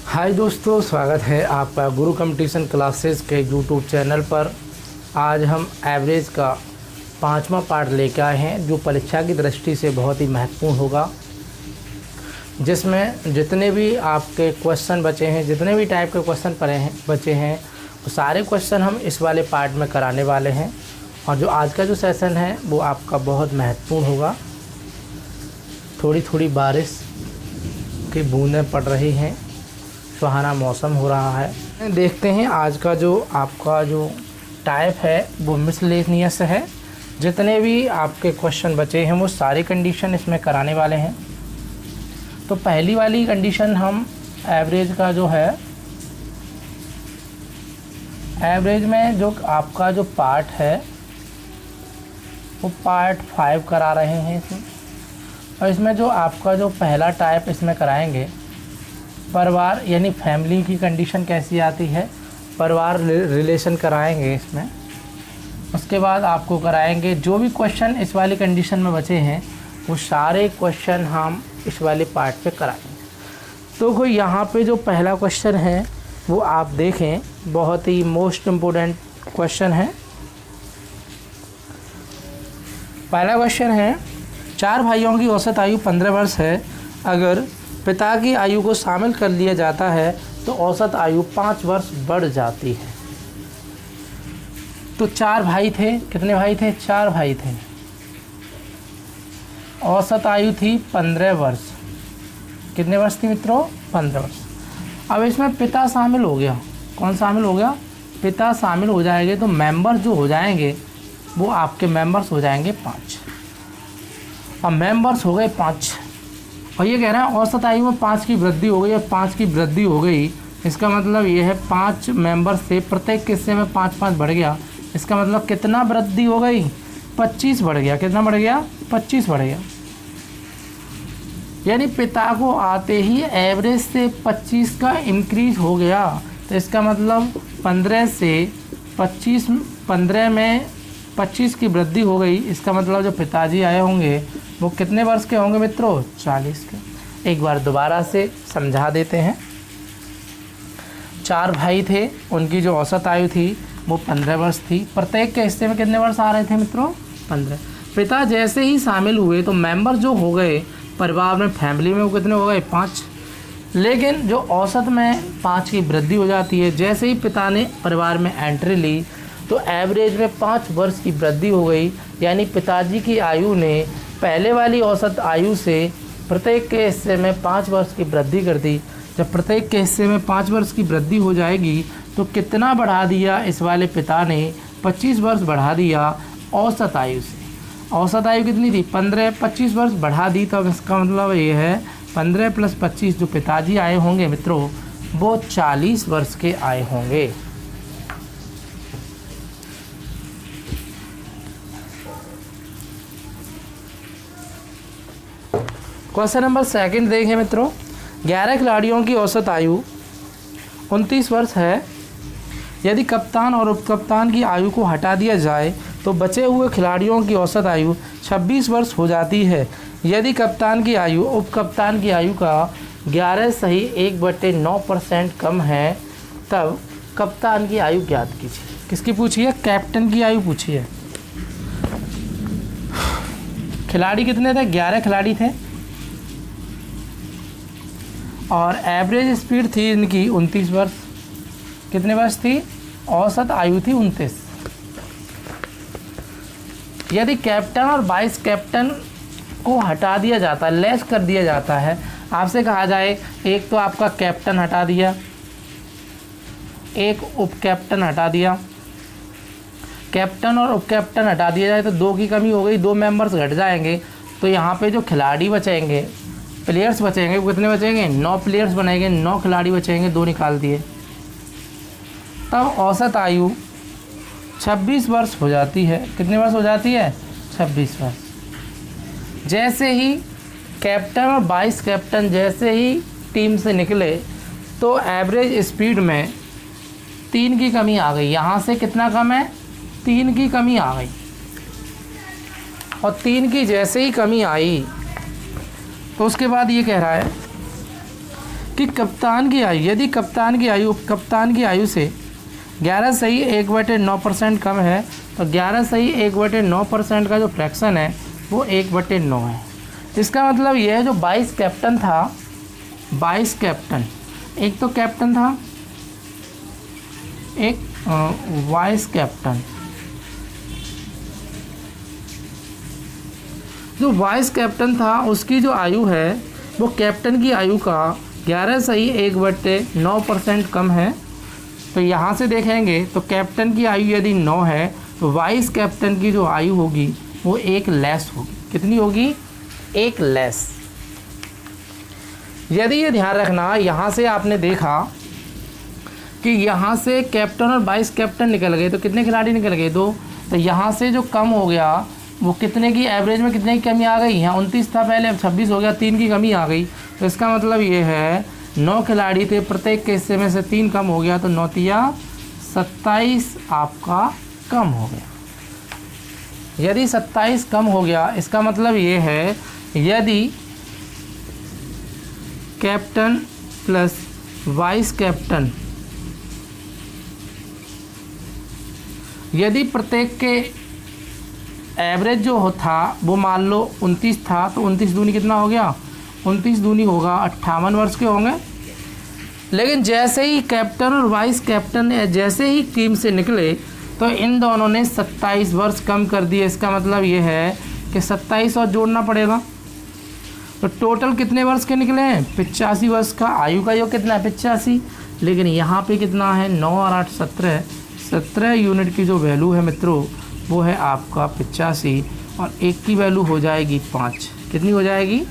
हाय दोस्तों, स्वागत है आपका गुरु कंपटीशन क्लासेस के यूट्यूब चैनल पर। आज हम एवरेज का 5वां पार्ट लेकर आए हैं जो परीक्षा की दृष्टि से बहुत ही महत्वपूर्ण होगा, जिसमें जितने भी आपके क्वेश्चन बचे हैं, जितने भी टाइप के क्वेश्चन बचे हैं वो सारे क्वेश्चन हम इस वाले पार्ट में कराने वाले हैं। और जो आज का जो सेशन है वो आपका बहुत महत्वपूर्ण होगा। थोड़ी थोड़ी बारिश की बूंदें पड़ रही हैं, सुहाना मौसम हो रहा है। देखते हैं आज का जो आपका जो टाइप है वो मिसलेनियस है। जितने भी आपके क्वेश्चन बचे हैं वो सारे कंडीशन इसमें कराने वाले हैं। तो पहली वाली कंडीशन हम एवरेज का जो है, एवरेज में जो आपका जो पार्ट है वो पार्ट 5 करा रहे हैं इसमें। और इसमें जो आपका जो पहला टाइप इसमें कराएंगे परिवार यानी फैमिली की कंडीशन कैसी आती है, परिवार रिलेशन कराएंगे इसमें। उसके बाद आपको कराएंगे जो भी क्वेश्चन इस वाली कंडीशन में बचे हैं वो सारे क्वेश्चन हम इस वाले पार्ट पे कराएंगे। तो कोई यहाँ पे जो पहला क्वेश्चन है वो आप देखें, बहुत ही मोस्ट इम्पोर्टेंट क्वेश्चन है। पहला क्वेश्चन है, 4 भाइयों की औसत आयु 15 वर्ष है। अगर पिता की आयु को शामिल कर लिया जाता है तो औसत आयु 5 वर्ष बढ़ जाती है। तो 4 भाई थे, कितने भाई थे? 4 भाई थे। औसत आयु थी 15 वर्ष। कितने वर्ष थी मित्रों? 15 वर्ष। अब इसमें पिता शामिल हो गया। कौन शामिल हो गया? पिता शामिल हो जाएंगे तो मेंबर जो हो जाएंगे वो आपके मेंबर्स हो जाएंगे 5। अब मेंबर्स हो गए 5 और ये कह रहा है औसत आयु में 5 की वृद्धि हो गई। और 5 की वृद्धि हो गई इसका मतलब ये है 5 मेंबर से प्रत्येक हिस्से में 5-5 बढ़ गया। इसका मतलब कितना वृद्धि हो गई? 25 बढ़ गया। कितना बढ़ गया? 25 बढ़ गया। यानी पिता को आते ही एवरेज से 25 का इंक्रीज हो गया। तो इसका मतलब 15 से 25, 15 में 25 की वृद्धि हो गई। इसका मतलब जो पिताजी आए होंगे वो कितने वर्ष के होंगे मित्रों? 40 के। एक बार दोबारा से समझा देते हैं। 4 भाई थे, उनकी जो औसत आयु थी वो 15 वर्ष थी। प्रत्येक के हिस्से में कितने वर्ष आ रहे थे मित्रों? 15। पिता जैसे ही शामिल हुए तो मेंबर जो हो गए परिवार में, फैमिली में, वो कितने हो गए? 5। लेकिन जो औसत में 5 की वृद्धि हो जाती है, जैसे ही पिता ने परिवार में एंट्री ली तो एवरेज में 5 वर्ष की वृद्धि हो गई। यानी पिताजी की आयु ने पहले वाली औसत आयु से प्रत्येक के हिस्से में 5 वर्ष की वृद्धि कर दी। जब प्रत्येक के हिस्से में 5 वर्ष की वृद्धि हो जाएगी तो कितना बढ़ा दिया इस वाले पिता ने? 25 वर्ष बढ़ा दिया औसत आयु से। औसत आयु कितनी थी? 15। 25 वर्ष बढ़ा दी। तो इसका मतलब ये है 15 + 25 जो पिताजी आए होंगे मित्रों वो 40 वर्ष के आए होंगे। क्वेश्चन नंबर 2 देखें मित्रों। 11 खिलाड़ियों की औसत आयु 29 वर्ष है। यदि कप्तान और उपकप्तान की आयु को हटा दिया जाए तो बचे हुए खिलाड़ियों की औसत आयु 26 वर्ष हो जाती है। यदि कप्तान की आयु उपकप्तान की आयु का 11.1/9% कम है तब कप्तान की आयु ज्ञात कीजिए। किसकी पूछी है? कैप्टन की आयु पूछी है। खिलाड़ी कितने थे? 11 खिलाड़ी थे और एवरेज स्पीड थी इनकी 29 वर्ष। कितने वर्ष थी? औसत आयु थी 29। यदि कैप्टन और वाइस कैप्टन को हटा दिया जाता है, लेस कर दिया जाता है, आपसे कहा जाए एक तो आपका कैप्टन हटा दिया, एक उप कैप्टन हटा दिया, कैप्टन और उप कैप्टन हटा दिया जाए तो 2 की कमी हो गई, 2 मेंबर्स घट जाएंगे। तो यहाँ पे जो खिलाड़ी बचेंगे, प्लेयर्स बचेंगे, वो कितने बचेंगे? 9 प्लेयर्स बनेंगे, 9 खिलाड़ी बचेंगे, 2 निकाल दिए। तब औसत आयु 26 वर्ष हो जाती है। कितने वर्ष हो जाती है? 26 वर्ष। जैसे ही कैप्टन और वाइस कैप्टन जैसे ही टीम से निकले तो एवरेज स्पीड में 3 की कमी आ गई। यहाँ से कितना कम है? 3 की कमी आ गई। और 3 की जैसे ही कमी आई तो उसके बाद ये कह रहा है कि कप्तान की आयु, यदि कप्तान की आयु से 11/1/9% कम है तो 11/1/9% का जो फ्रैक्शन है वो 1/9 है। इसका मतलब ये है जो 22 कैप्टन था, 22 कैप्टन, एक तो कैप्टन था, एक वाइस कैप्टन। जो वाइस कैप्टन था उसकी जो आयु है वो कैप्टन की आयु का 11/1/9% कम है। तो यहाँ से देखेंगे तो कैप्टन की आयु यदि 9 है तो वाइस कैप्टन की जो आयु होगी वो 1 लेस होगी। कितनी होगी? 1 लेस। यदि ये ध्यान रखना, यहाँ से आपने देखा कि यहाँ से कैप्टन और वाइस कैप्टन निकल गए तो कितने खिलाड़ी निकल गए? 2। तो यहाँ से जो कम हो गया वो कितने की एवरेज में कितने की कमी आ गई? यहाँ 29 था पहले, अब 26 हो गया, 3 की कमी आ गई। तो इसका मतलब ये है 9 खिलाड़ी थे, प्रत्येक के हिस्से में से 3 कम हो गया तो 9 तिया 27 आपका कम हो गया। यदि 27 कम हो गया इसका मतलब ये है यदि कैप्टन प्लस वाइस कैप्टन, यदि प्रत्येक के एवरेज जो था वो मान लो 29 था तो 29 दूनी कितना हो गया? 29 दूनी होगा 58 वर्ष के होंगे। लेकिन जैसे ही कैप्टन और वाइस कैप्टन जैसे ही टीम से निकले तो इन दोनों ने 27 वर्ष कम कर दिए। इसका मतलब ये है कि 27 और जोड़ना पड़ेगा। तो टोटल कितने वर्ष के निकले हैं? 85 वर्ष का। आयु का योग कितना है? 85। लेकिन यहाँ पे कितना है? 9 और 8 17 यूनिट की जो वैल्यू है मित्रों वो है आपका 85 और 1 की वैल्यू हो जाएगी 5। कितनी हो जाएगी?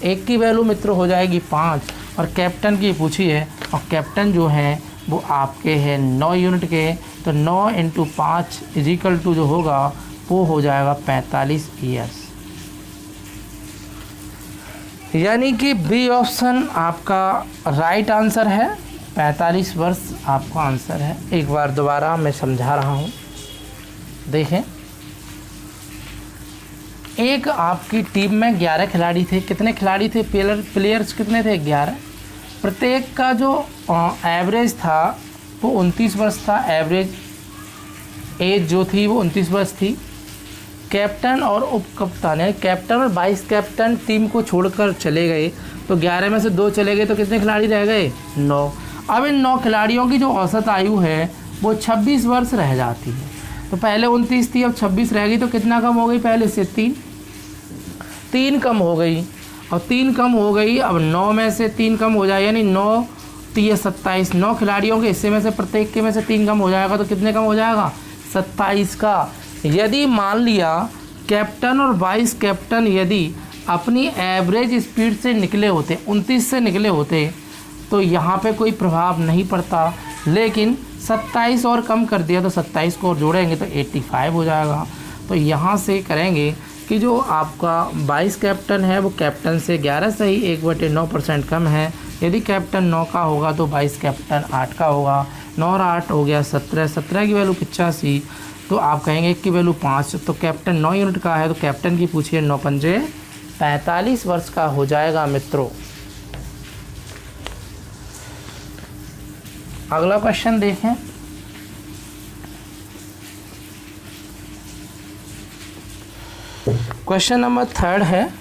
1 की वैल्यू मित्रों हो जाएगी 5। और कैप्टन की पूछी है और कैप्टन जो है वो आपके हैं 9 यूनिट के। तो 9 × 5 = जो होगा वो हो जाएगा 45 ईयर्स। यानी कि बी ऑप्शन आपका राइट आंसर है, 45 वर्ष आपका आंसर है। एक बार दोबारा मैं समझा रहा हूँ, देखें। एक आपकी टीम में 11 खिलाड़ी थे। कितने खिलाड़ी थे? प्लेयर्स कितने थे? 11। प्रत्येक का जो एवरेज था वो 29 वर्ष था। एवरेज एज जो थी वो 29 वर्ष थी। कैप्टन और उप कप्तान यानी कैप्टन और वाइस कैप्टन टीम को छोड़कर चले गए तो 11 में से 2 चले गए तो कितने खिलाड़ी रह गए? 9। अब इन 9 खिलाड़ियों की जो औसत आयु है वो 26 वर्ष रह जाती है। तो पहले 29 थी, अब 26 रह गई तो कितना कम हो गई? पहले से 3 कम हो गई। और 3 कम हो गई, अब 9 में से 3 कम हो जाए यानी 9 3 27। 9 खिलाड़ियों के हिस्से में से प्रत्येक के में से 3 कम हो जाएगा तो कितने कम हो जाएगा? 27 का। यदि मान लिया कैप्टन और वाइस कैप्टन यदि अपनी एवरेज स्पीड से निकले होते, 29 से निकले होते तो यहाँ पे कोई प्रभाव नहीं पड़ता। लेकिन 27 और कम कर दिया तो 27 को और जोड़ेंगे तो 85 हो जाएगा। तो यहाँ से करेंगे कि जो आपका वाइस कैप्टन है वो कैप्टन से 11/1/9% कम है। यदि कैप्टन 9 का होगा तो वाइस कैप्टन 8 का होगा। 9 और 8 हो गया 17। 17 की वैल्यू 85 तो आप कहेंगे 1 की वैल्यू 5। तो कैप्टन 9 यूनिट का है तो कैप्टन की पूछिए 9 पंजे 45 वर्ष का हो जाएगा मित्रों। अगला क्वेश्चन देखें। क्वेश्चन नंबर 3 है,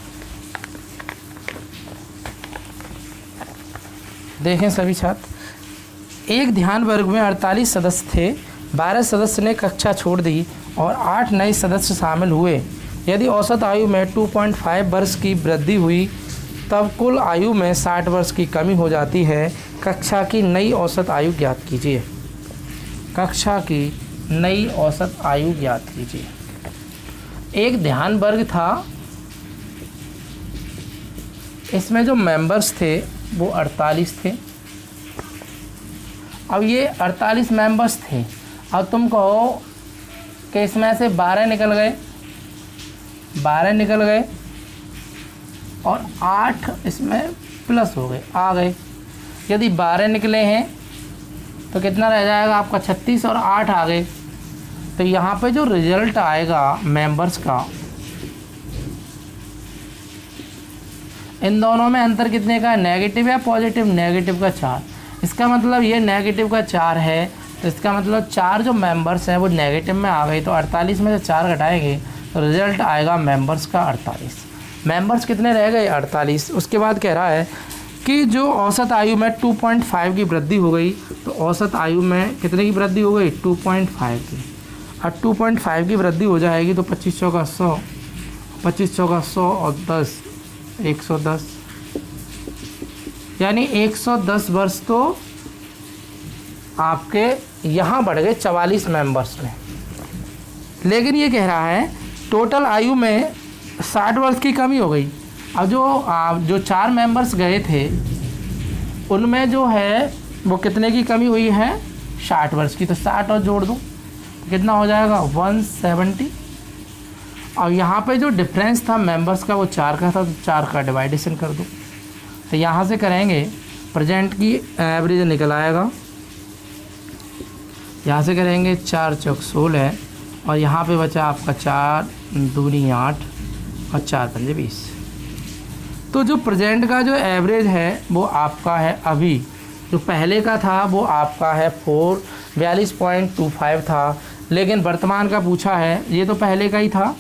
देखें सभी छात्र। एक ध्यान वर्ग में 48 सदस्य थे, 12 सदस्य ने कक्षा छोड़ दी और 8 नए सदस्य शामिल हुए। यदि औसत आयु में 2.5 वर्ष की वृद्धि हुई तब कुल आयु में 60 वर्ष की कमी हो जाती है। कक्षा की नई औसत आयु ज्ञात कीजिए। कक्षा की नई औसत आयु ज्ञात कीजिए। एक ध्यान वर्ग था, इसमें जो मेंबर्स थे वो 48 थे। अब ये 48 मेंबर्स थे। अब तुम कहो कि इसमें से 12 निकल गए, 12 निकल गए और 8 इसमें प्लस हो गए, आ गए। यदि 12 निकले हैं तो कितना रह जाएगा आपका? 36 और 8 आ गए। तो यहाँ पे जो रिजल्ट आएगा मेंबर्स का, इन दोनों में अंतर कितने का है, नेगेटिव या पॉजिटिव, नेगेटिव का 4। इसका मतलब ये नेगेटिव का 4 है, तो इसका मतलब 4 जो मेंबर्स हैं वो नेगेटिव में आ गई, तो 48 में से 4 घटाएंगे तो रिजल्ट आएगा मेंबर्स का 48। मेंबर्स कितने रह गए, 48। उसके बाद कह रहा है कि जो औसत आयु में 2.5 की वृद्धि हो गई, तो औसत आयु में कितने की वृद्धि हो गई, 2.5 की। और 2.5 की वृद्धि हो जाएगी तो 25 चौका 100, 25 चौका 100 और 10 110, यानी 110 वर्ष तो आपके यहाँ बढ़ गए 44 मेंबर्स में। लेकिन ये कह रहा है टोटल आयु में 60 वर्ष की कमी हो गई। अब जो 4 मेंबर्स गए थे उनमें जो है वो कितने की कमी हुई है, 60 वर्ष की, तो 60 और जोड़ दूँ तो कितना हो जाएगा 170। और यहाँ पे जो डिफरेंस था मेंबर्स का वो 4 का था, तो 4 का डिवाइडेशन कर दूँ, तो यहाँ से करेंगे प्रेजेंट की एवरेज निकल आएगा। यहाँ से करेंगे 4 चौक 16 और यहाँ पे बचा आपका 4 दूनी 8 और 4 पंजे 20। तो जो प्रेजेंट का जो एवरेज है वो आपका है, अभी जो पहले का था वो आपका है 42.25 था, लेकिन वर्तमान का पूछा है, ये तो पहले का ही था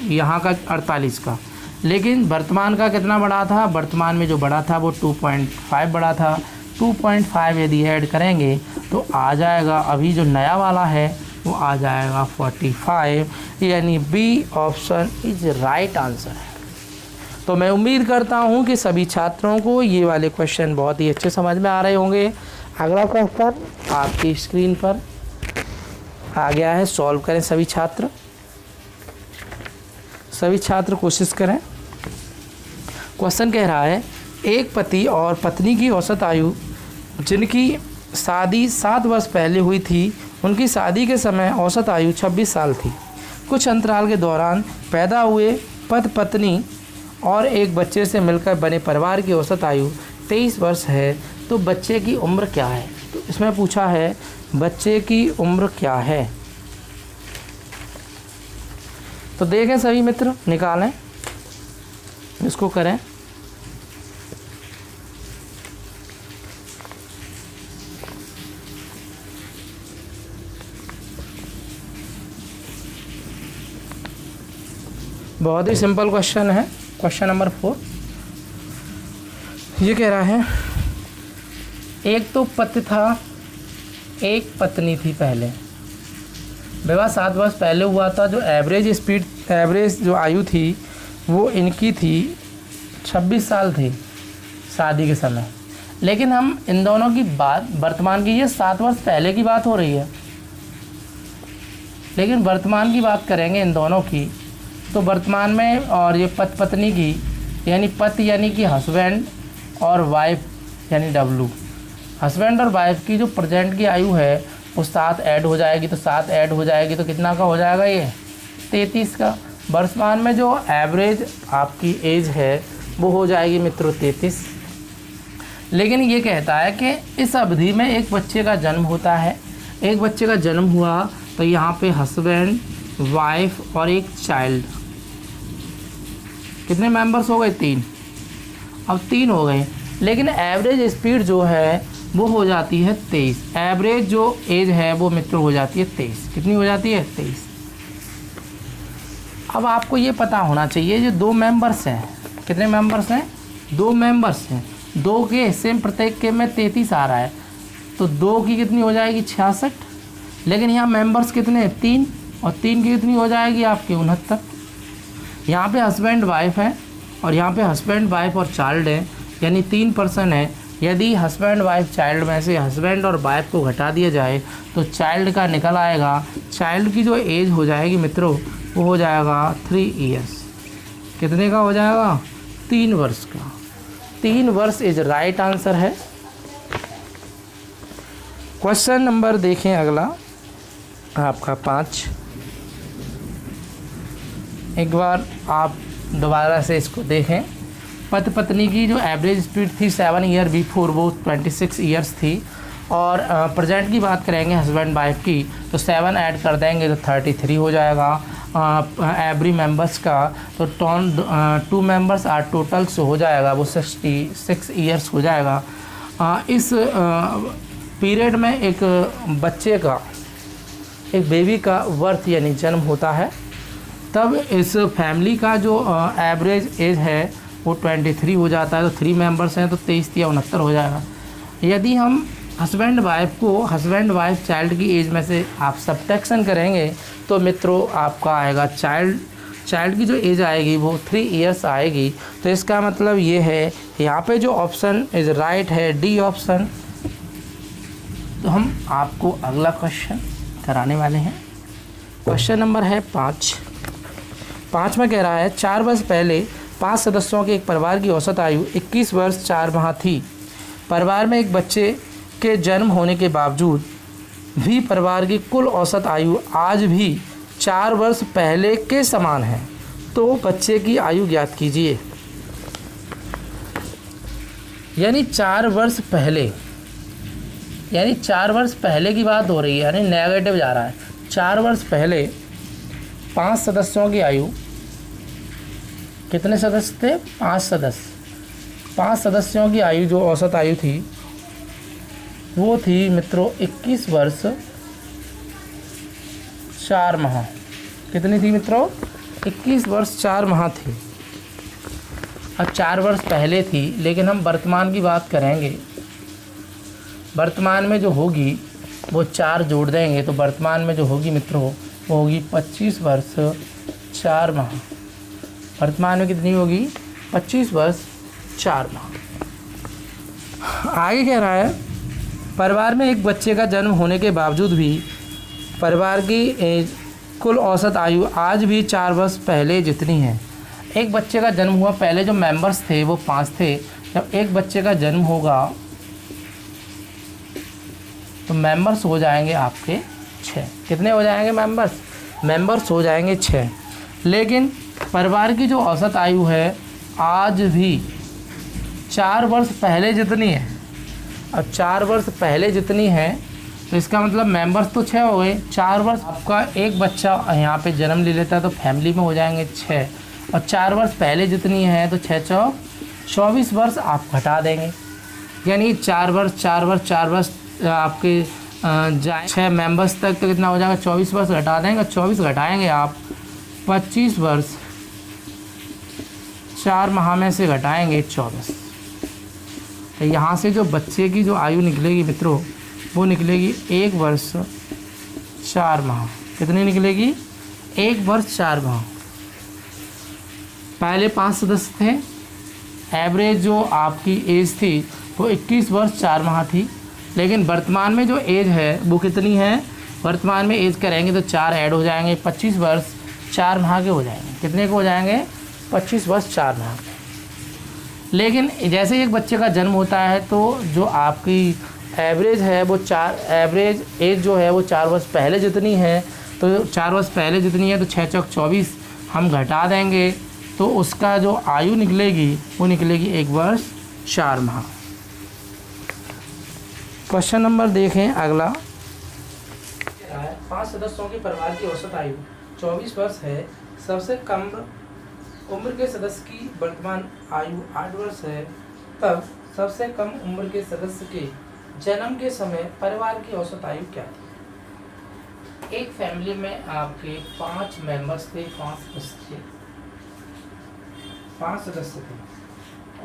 यहाँ का 48 का, लेकिन वर्तमान का कितना बढ़ा था, वर्तमान में जो बढ़ा था वो 2.5 बढ़ा था। 2.5 यदि ऐड करेंगे तो आ जाएगा, अभी जो नया वाला है वो आ जाएगा 45, यानी B option is right answer है। तो मैं उम्मीद करता हूँ कि सभी छात्रों को ये वाले क्वेश्चन बहुत ही अच्छे समझ में आ रहे होंगे। अगला क्वेश्चन आपकी स्क्रीन पर आ गया है, सॉल्व करें सभी छात्र कोशिश करें। क्वेश्चन कह रहा है एक पति और पत्नी की औसत आयु जिनकी शादी 7 वर्ष पहले हुई थी, उनकी शादी के समय औसत आयु 26 साल थी। कुछ अंतराल के दौरान पैदा हुए पति पत्नी और एक बच्चे से मिलकर बने परिवार की औसत आयु 23 वर्ष है, तो बच्चे की उम्र क्या है। तो इसमें पूछा है बच्चे की उम्र क्या है। तो देखें सभी मित्र, निकालें, इसको करें। बहुत ही सिंपल क्वेश्चन है। क्वेश्चन नंबर 4 ये कह रहा है एक तो पति था, एक पत्नी थी। पहले विवाह 7 वर्ष पहले हुआ था। जो एवरेज जो आयु थी वो इनकी थी 26 साल थी शादी के समय। लेकिन हम इन दोनों की बात वर्तमान की, ये 7 वर्ष पहले की बात हो रही है, लेकिन वर्तमान की बात करेंगे इन दोनों की, तो वर्तमान में और ये पति पत्नी की, यानी पति यानी कि हस्बैंड और वाइफ यानी डब्लू, हस्बैंड और वाइफ की जो प्रेजेंट की आयु है वो 7 ऐड हो जाएगी, तो 7 ऐड हो जाएगी तो कितना का हो जाएगा, ये 33 का। वर्तमान में जो एवरेज आपकी एज है वो हो जाएगी मित्रों 33। लेकिन ये कहता है कि इस अवधि में एक बच्चे का जन्म होता है। एक बच्चे का जन्म हुआ तो यहाँ पे हस्बैंड, वाइफ और एक चाइल्ड, कितने मेंबर्स हो गए, 3। अब 3 हो गए, लेकिन एवरेज स्पीड जो है वो हो जाती है 23। एवरेज जो एज है वो मित्रों हो जाती है 23। कितनी हो जाती है, 23। अब आपको ये पता होना चाहिए जो 2 मेंबर्स हैं, कितने मेंबर्स हैं, 2 मेंबर्स हैं। 2 के हिस्से में प्रत्येक के में 33 आ रहा है, तो 2 की कितनी हो जाएगी 66। लेकिन यहाँ मेंबर्स कितने हैं, 3, और 3 की कितनी हो जाएगी आपकी 69। यहाँ पे हस्बैंड वाइफ है और यहाँ पे हस्बैंड वाइफ और चाइल्ड है, यानी 3 पर्सन है। यदि हस्बैंड वाइफ चाइल्ड में से हस्बैंड और वाइफ को घटा दिया जाए तो चाइल्ड का निकल आएगा। चाइल्ड की जो एज हो जाएगी मित्रों वो हो जाएगा 3 ईयर्स। कितने का हो जाएगा, 3 वर्ष का। 3 वर्ष इज राइट आंसर है। क्वेश्चन नंबर देखें अगला आपका 5। एक बार आप दोबारा से इसको देखें। पति पत्नी की जो एवरेज स्पीड थी 7 ईयर बिफोर वो 26 ईयर्स थी, और प्रेजेंट की बात करेंगे हस्बैंड वाइफ की, तो 7 ऐड कर देंगे तो 33 हो जाएगा, एवरी मेंबर्स का, तो 2 मेंबर्स आर टोटल से हो जाएगा वो 66 ईयर्स हो जाएगा। इस पीरियड में एक बच्चे का, एक बेबी का बर्थ यानी जन्म होता है, तब इस फैमिली का जो एवरेज एज है वो 23 हो जाता है। तो 3 मेंबर्स हैं तो 23 या 69 हो जाएगा। यदि हम हस्बैंड वाइफ चाइल्ड की एज में से आप सब्ट्रैक्शन करेंगे तो मित्रों आपका आएगा चाइल्ड की जो एज आएगी वो 3 ईयर्स आएगी। तो इसका मतलब ये है, यहाँ पे जो ऑप्शन इज राइट है डी ऑप्शन। तो हम आपको अगला क्वेश्चन कराने वाले हैं। क्वेश्चन नंबर है 5 में कह रहा है 4 वर्ष पहले 5 सदस्यों के एक परिवार की औसत आयु 21 वर्ष 4 माह थी। परिवार में एक बच्चे के जन्म होने के बावजूद भी परिवार की कुल औसत आयु आज भी 4 वर्ष पहले के समान है। तो बच्चे की आयु ज्ञात कीजिए। यानी 4 वर्ष पहले की बात हो रही है, यानी नेगेटिव जा रहा है। 4 वर्ष पहले 5 सदस्यों की आयु, कितने सदस्य थे? 5 सदस्य। 5 सदस्यों की आयु जो औसत आयु थी वो थी मित्रों 21 वर्ष 4 माह। कितनी थी मित्रों? 21 वर्ष 4 माह थी। अब 4 वर्ष पहले थी, लेकिन हम वर्तमान की बात करेंगे। वर्तमान में जो होगी वो 4 जोड़ देंगे, तो वर्तमान में जो होगी मित्रों वो होगी 25 वर्ष 4 माह। वर्तमान में कितनी होगी? 25 वर्ष 4 माह। आगे कह रहा है परिवार में एक बच्चे का जन्म होने के बावजूद भी परिवार की कुल औसत आयु आज भी 4 वर्ष पहले जितनी है। एक बच्चे का जन्म हुआ, पहले जो मेंबर्स थे वो 5 थे। जब एक बच्चे का जन्म होगा तो मेंबर्स हो जाएंगे आपके 6। कितने हो जाएंगे मेंबर्स हो जाएंगे 6। लेकिन परिवार की जो औसत आयु है आज भी 4 वर्ष पहले जितनी है। अब 4 वर्ष पहले जितनी है तो इसका मतलब मेंबर्स तो 6 हो गए। 4 वर्ष आपका एक बच्चा यहाँ पे जन्म ले लेता है तो फैमिली में हो जाएंगे 6, और 4 वर्ष पहले जितनी है तो 6 चौक 24 वर्ष आप घटा देंगे। यानी 4 वर्ष आपके जाए 6 मेंबर्स तक तो कितना हो जाएगा? 24 वर्ष घटा देंगे। 24 घटाएंगे आप 25 वर्ष 4 माह में से घटाएंगे 24। तो यहाँ से जो बच्चे की जो आयु निकलेगी मित्रों वो निकलेगी 1 वर्ष 4 माह। कितनी निकलेगी? 1 वर्ष 4 माह। पहले 5 सदस्य थे, एवरेज जो आपकी एज थी वो 21 वर्ष 4 माह थी। लेकिन वर्तमान में जो एज है वो कितनी है? वर्तमान में एज करेंगे तो 4 ऐड हो जाएंगे, 25 वर्ष 4 माह के हो जाएंगे। कितने के हो जाएंगे? 25 वर्ष 4 माह। लेकिन जैसे ही एक बच्चे का जन्म होता है तो जो आपकी एवरेज है वो एवरेज एज जो है वो 4 वर्ष पहले जितनी है। तो 4 वर्ष पहले जितनी है तो 6 चौक 24 हम घटा देंगे, तो उसका जो आयु निकलेगी वो निकलेगी 1 वर्ष 4 माह। क्वेश्चन नंबर देखें अगला। 5 सदस्यों के परिवार की औसत आयु 24 वर्ष है। सबसे कम उम्र के सदस्य की वर्तमान आयु 8 वर्ष है। तब सबसे कम उम्र के सदस्य के जन्म के समय परिवार की औसत आयु क्या थी? एक फैमिली में आपके 5 मेंबर्स थे, 5 सदस्य थे,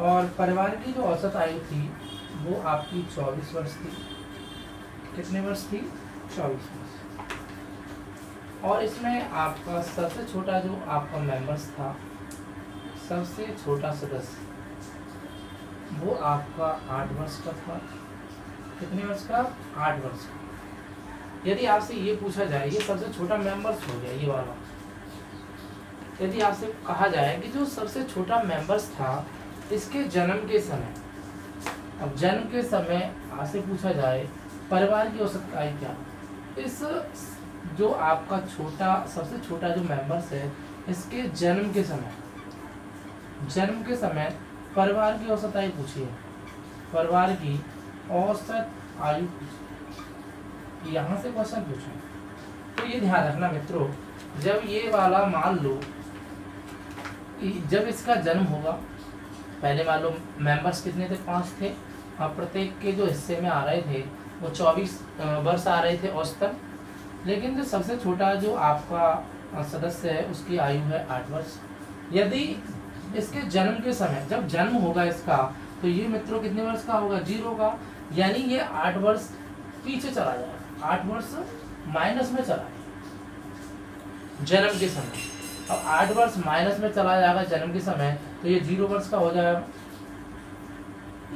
और परिवार की जो औसत आयु थी वो आपकी 24 वर्ष थी। कितने वर्ष थी? 24 वर्ष। और इसमें आपका सबसे छोटा जो आपका मेंबर्स था, सबसे छोटा सदस्य, वो आपका 8 वर्ष का था। कितने वर्ष का? 8 वर्ष का। यदि आपसे ये पूछा जाए, ये सबसे छोटा मेंबर्स हो गया ये वाला, यदि आपसे कहा जाए कि जो सबसे छोटा मेंबर्स था इसके जन्म के समय, अब जन्म के समय आपसे पूछा जाए परिवार की औसत आयु क्या, इस जो आपका सबसे छोटा जो मेंबर्स है इसके जन्म के समय परिवार की औसत आयु पूछिए। परिवार की औसत आयु पूछिए, यहाँ से क्वेश्चन पूछें तो ये ध्यान रखना मित्रों, जब ये वाला मान लो जब इसका जन्म होगा, पहले मान लो मेंबर्स कितने थे, 5 थे, और प्रत्येक के जो हिस्से में आ रहे थे वो 24 वर्ष आ रहे थे औसतन। लेकिन जो सबसे छोटा जो आपका सदस्य है उसकी आयु है 8 वर्ष। यदि इसके जन्म के समय जब जन्म होगा इसका, तो ये मित्रों कितने वर्ष का होगा, 0 का, यानी ये 8 वर्ष पीछे चला जाएगा, 8 वर्ष माइनस में चला जाएगा जन्म के समय। अब 8 वर्ष माइनस में चला जाएगा जन्म के समय, तो ये 0 वर्ष का हो जाएगा।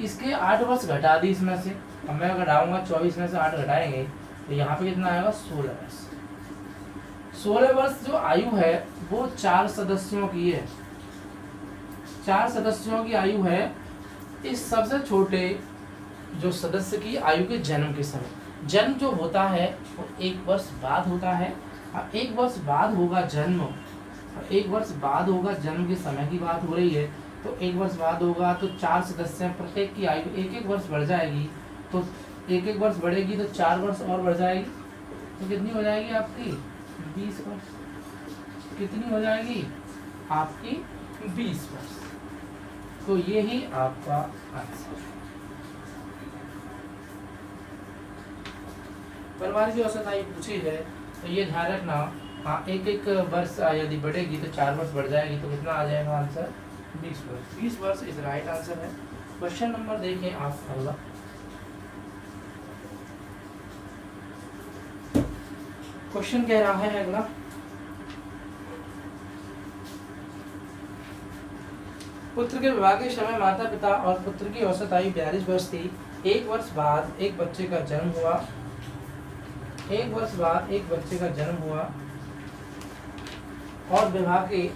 इसके 8 वर्ष घटा दी इसमें से, अब मैं घटाऊंगा 24 में से 8 घटाएंगे तो यहाँ पे कितना आएगा, 16 वर्ष। 16 वर्ष जो आयु है वो 4 सदस्यों की है, 4 सदस्यों की आयु है। इस सबसे छोटे जो सदस्य की आयु के जन्म के समय, जन्म जो होता है वो 1 वर्ष बाद होता है, और 1 वर्ष बाद होगा जन्म, और 1 वर्ष बाद होगा जन्म के समय की बात हो रही है, तो 1 वर्ष बाद होगा तो 4 सदस्य, प्रत्येक की आयु 1-1 वर्ष बढ़ जाएगी, तो 1-1 वर्ष बढ़ेगी तो 4 वर्ष और बढ़ जाएगी, तो कितनी हो जाएगी आपकी 20 वर्ष। कितनी हो जाएगी आपकी 20 वर्ष। तो ये ही आपका आंसर। परिवार की औसत आयु पूछी है तो ये ध्यान रखना, हाँ 1-1 वर्ष यदि बढ़ेगी तो 4 वर्ष बढ़ जाएगी, तो कितना आ जाएगा आंसर, 20 वर्ष। 20 वर्ष इज राइट आंसर है। क्वेश्चन नंबर देखें आप अगला। क्वेश्चन कह रहा है अगला, पुत्र के विवाह के समय माता पिता और पुत्र की औसत आयु 42 वर्ष थी। 1 वर्ष बाद एक बच्चे का जन्म हुआ, 1 वर्ष बाद एक बच्चे का जन्म हुआ, और विवाह के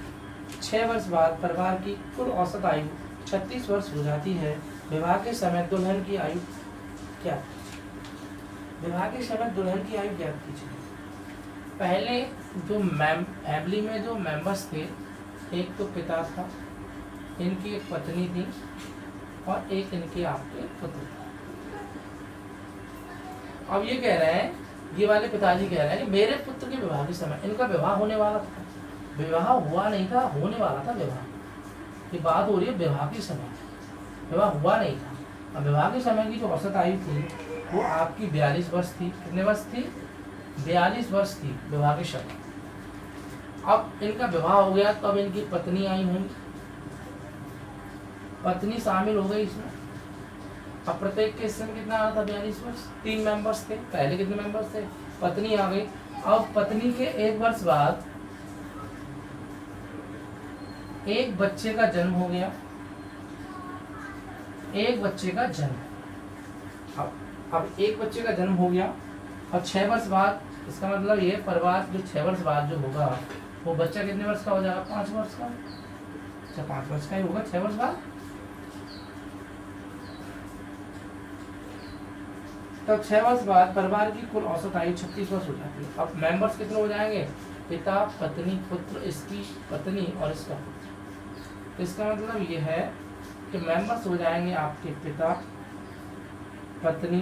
6 वर्ष बाद परिवार की कुल औसत आयु 36 वर्ष हो जाती है। विवाह के समय दुल्हन की आयु क्या? विवाह के समय दुल्हन की आयु ज्ञात कीजिए। पहले जो फैमिली में जो मेंबर्स थे, एक तो पिता था, इनकी एक पत्नी थी, और एक इनके आपके पुत्र थे। अब ये कह रहे हैं, ये वाले पिताजी कह रहे हैं कि मेरे पुत्र के विवाह के समय, इनका विवाह होने वाला था, विवाह हुआ नहीं था, होने वाला था विवाह। ये बात हो रही है विवाह के समय, विवाह हुआ नहीं था। अब विवाह के समय की जो औसत आयु थी वो आपकी 42 वर्ष थी। कितने वर्ष थी? 42 वर्ष थी विवाह के समय। अब इनका विवाह हो गया तो अब इनकी पत्नी आई होंगी, पत्नी शामिल हो गई इसमें। अब प्रत्येक के हिस्से में कितना आ रहा था? 42 वर्ष। 3 मेंबर्स थे, पहले कितने मेंबर्स थे? पत्नी आ गई। अब पत्नी के 1 वर्ष बाद एक बच्चे का जन्म हो गया, एक बच्चे का जन्म। अब एक बच्चे का जन्म हो गया, और 6 वर्ष बाद, इसका मतलब ये परिवार जो 6 वर्ष बाद जो होगा वो बच्चा कितने वर्ष का हो जाएगा? 5 वर्ष का। अच्छा 5 वर्ष का ही होगा 6 वर्ष बाद। तब 6 वर्ष बाद परिवार की कुल औसत आयु 36 वर्ष हो जाती है। अब मेंबर्स कितने हो जाएंगे? पिता, पत्नी, पुत्र, इसकी पत्नी और इसका पुत्र। तो इसका मतलब ये है कि मेंबर्स हो जाएंगे आपके पिता, पत्नी,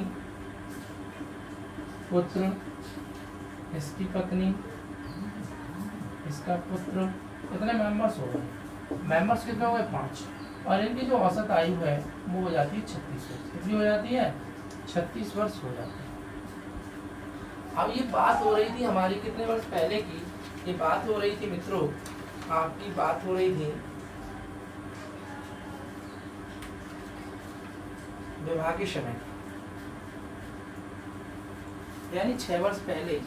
पुत्र, इसकी पत्नी, इसका पुत्र। इतने मेंबर्स हो गए। मेंबर्स कितने हो गए? 5। और इनकी जो औसत आयु है वो हो जाती है 36 वर्ष। कितनी हो जाती है? 36 वर्ष हो जाती है। अब ये बात हो रही थी हमारी कितने वर्ष पहले की? ये बात हो रही थी मित्रों, आपकी बात हो रही थी विवाह के समय, यानी 6 वर्ष पहले।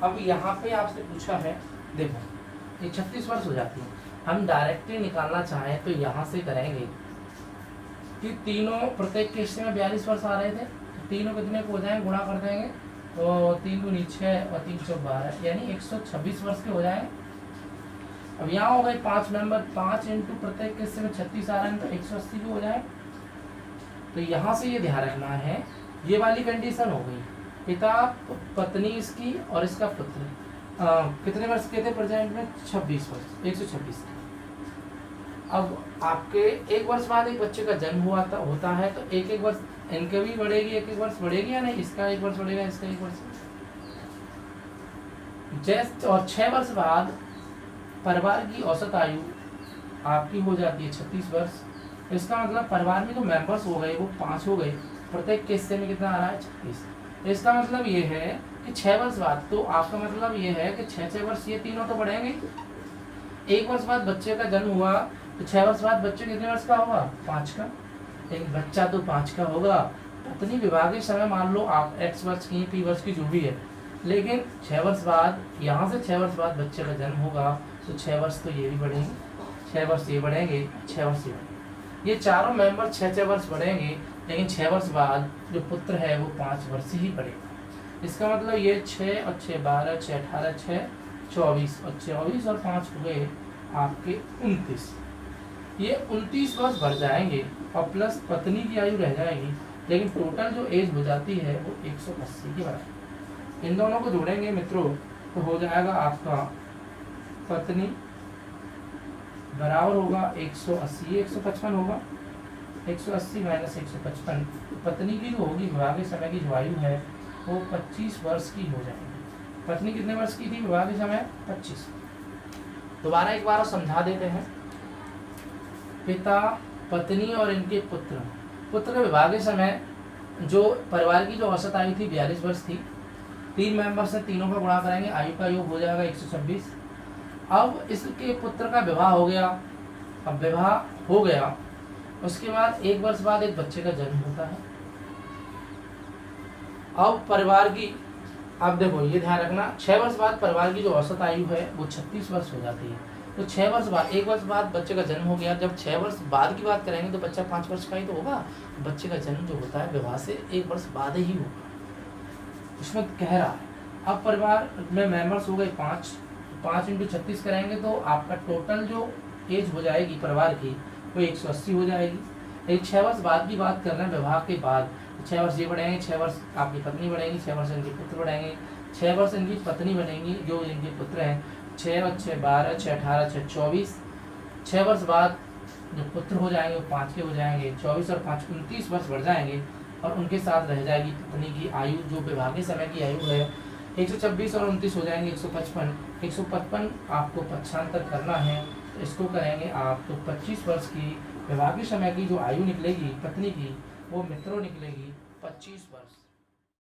अब यहाँ पे आपसे पूछा है, देखो ये 36 वर्ष हो जाती है। हम डायरेक्टली निकालना चाहें तो यहाँ से करेंगे कि तीनों प्रत्येक के हिस्से में 42 वर्ष आ रहे थे, तो तीनों कितने को हो जाएंगे? गुणा कर देंगे तो 3 दूनी 6 और 3 चौक 12, यानी 126 वर्ष के हो जाएंगे। अब यहाँ हो गए 5 मेंबर, 5 इंटू प्रत्येक के हिस्से में 36 आ रहे हैं तो 180 के हो जाए। तो यहाँ से ये ध्यान रखना है, ये वाली कंडीशन हो गई। पिता पत्नी इसकी और इसका पुत्र कितने वर्ष के थे प्रेजेंट में? 26 वर्ष, 126। अब आपके एक वर्ष बाद एक बच्चे का जन्म होता है, तो एक एक वर्ष इनके भी बढ़ेगी, एक एक वर्ष बढ़ेगी या नहीं? इसका एक वर्ष बढ़ेगा, इसका एक वर्ष। और 6 वर्ष बाद परिवार की औसत आयु आपकी हो जाती है 36 वर्ष। इसका मतलब परिवार में जो मेंबर्स हो गए वो 5 हो गए, प्रत्येक के हिस्से में कितना आ रहा है? 36। इसका मतलब ये है कि 6 वर्ष बाद, तो आपका मतलब ये है कि 6 वर्ष ये तीनों तो बढ़ेंगे। एक वर्ष बाद बच्चे का जन्म हुआ, तो 6 वर्ष बाद बच्चे कितने वर्ष का होगा? 5 का। एक बच्चा तो 5 का होगा। पत्नी विवाह के समय मान लो आप X वर्ष की, P वर्ष की, जो भी है, लेकिन 6 वर्ष बाद, यहाँ से 6 वर्ष बाद बच्चे का जन्म होगा, तो 6 वर्ष तो ये भी बढ़ेंगे, 6 वर्ष ये बढ़ेंगे, 6 वर्ष ये बढ़ेंगे। ये चारों मेंबर 6 वर्ष बढ़ेंगे, लेकिन 6 वर्ष बाद जो पुत्र है वो 5 वर्ष ही बढ़ेगा। इसका मतलब ये 6 और 6 12, 6 18, 6 24, और 24 और 5 हो गए आपके 29। ये 29 वर्ष बढ़ जाएंगे और प्लस पत्नी की आयु रह जाएगी, लेकिन टोटल जो एज हो जाती है वो 180 की बराबर। इन दोनों को जोड़ेंगे मित्रों तो हो जाएगा आपका पत्नी बराबर होगा 180, 155 होगा, 180 माइनस 155। पत्नी की जो होगी विवाह के समय की जो आयु है वो 25 वर्ष की हो जाएगी। पत्नी कितने वर्ष की थी विवाह के समय? 25। दोबारा एक बार समझा देते हैं। पिता, पत्नी और इनके पुत्र विवाह के समय जो परिवार की जो औसत आयु थी 42 वर्ष थी। 3 मेंबर से तीनों का गुणा करेंगे, आयु का योग हो जाएगा 126। अब इसके पुत्र का विवाह हो गया। अब विवाह हो गया, उसके बाद 1 वर्ष बाद एक बच्चे का जन्म होता है। अब परिवार की, अब देखो ये ध्यान रखना, 6 वर्ष बाद परिवार की जो औसत आयु है वो 36 वर्ष हो जाती है। तो 6 वर्ष बाद, 1 वर्ष बाद बच्चे का जन्म हो गया। जब 6 वर्ष बाद की बात करेंगे तो बच्चा 5 वर्ष का ही तो होगा। बच्चे का जन्म जो होता है विवाह से 1 वर्ष बाद ही होगा, उसमें कह रहा है। अब परिवार में मेंबर्स हो गए 5 × 36 करेंगे तो आपका टोटल जो एज हो जाएगी परिवार की वो 180 हो जाएगी। एक 6 वर्ष बाद की बात कर रहे हैं विवाह के बाद, 6 वर्ष ये बढ़ेंगे, 6 वर्ष आपकी पत्नी बढ़ेंगी, 6 वर्ष इनके पुत्र बढ़ेंगे, 6 वर्ष इनकी पत्नी बनेंगी जो इनके पुत्र हैं। 6 और 6 12, 6 18, 6 24। 6 वर्ष बाद जो पुत्र हो जाएंगे वो 5 के हो जाएंगे। 24 और 5 29 वर्ष बढ़ जाएंगे और उनके साथ रह जाएगी पत्नी की आयु जो विवाह के समय की आयु है 126 और 29 हो जाएंगे 155। 155 आपको पक्षांतर करना है तो इसको करेंगे आप, तो 25 वर्ष की विवाह के समय की जो आयु निकलेगी पत्नी की वो मित्रों निकलेगी 25 वर्ष।